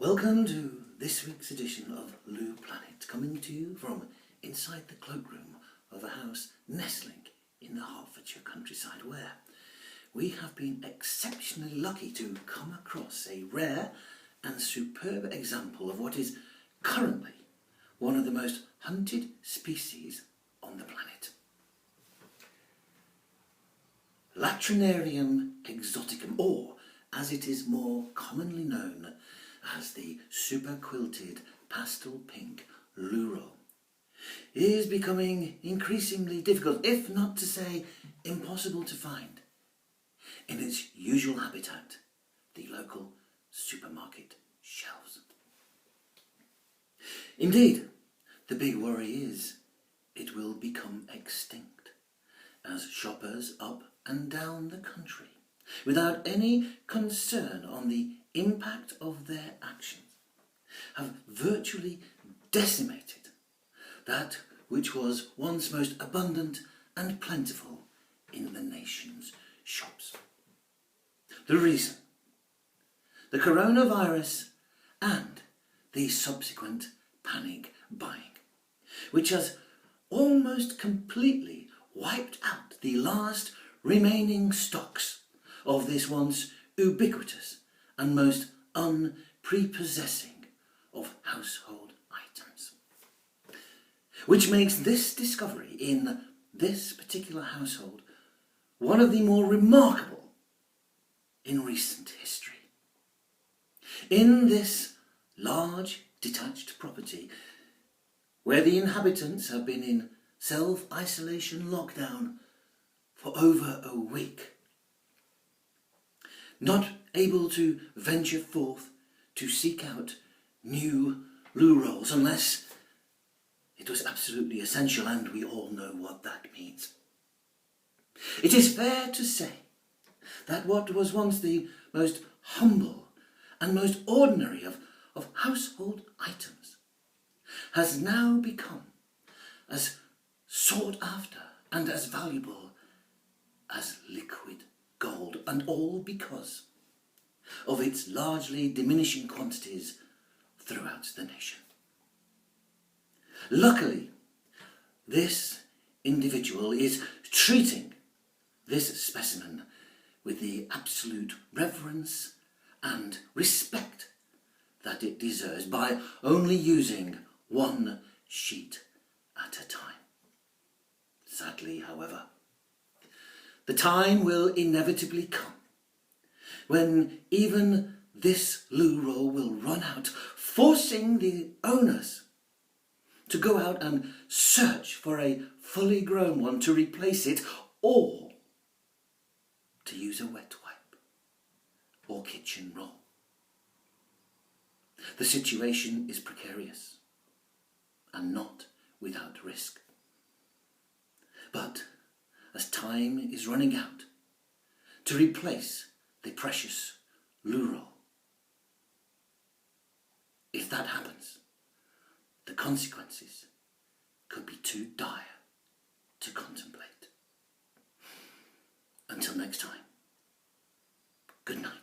Welcome to this week's edition of Loo Planet, coming to you from inside the cloakroom of a house nestling in the Hertfordshire countryside, where we have been exceptionally lucky to come across a rare and superb example of what is currently one of the most hunted species on the planet. Latrinarium exoticum, or as it is more commonly known as the super quilted pastel pink loo roll, is becoming increasingly difficult, if not to say impossible, to find in its usual habitat, the local supermarket shelves. Indeed, the big worry is it will become extinct as shoppers up and down the country, without any concern on the impact of their actions, have virtually decimated that which was once most abundant and plentiful in the nation's shops. The reason: the coronavirus and the subsequent panic buying, which has almost completely wiped out the last remaining stocks of this once ubiquitous and most unprepossessing of household items. Which makes this discovery in this particular household one of the more remarkable in recent history. In this large detached property, where the inhabitants have been in self-isolation lockdown for over a week, not able to venture forth to seek out new loo rolls unless it was absolutely essential, and we all know what that means. It is fair to say that what was once the most humble and most ordinary of household items has now become as sought after and as valuable as liquid gold, and all because of its largely diminishing quantities throughout the nation. Luckily, this individual is treating this specimen with the absolute reverence and respect that it deserves by only using one sheet at a time. Sadly, however, the time will inevitably come when even this loo roll will run out, forcing the owners to go out and search for a fully grown one to replace it, or to use a wet wipe or kitchen roll. The situation is precarious and not without risk. But as time is running out to replace the precious loo roll, if that happens, the consequences could be too dire to contemplate. Until next time, good night.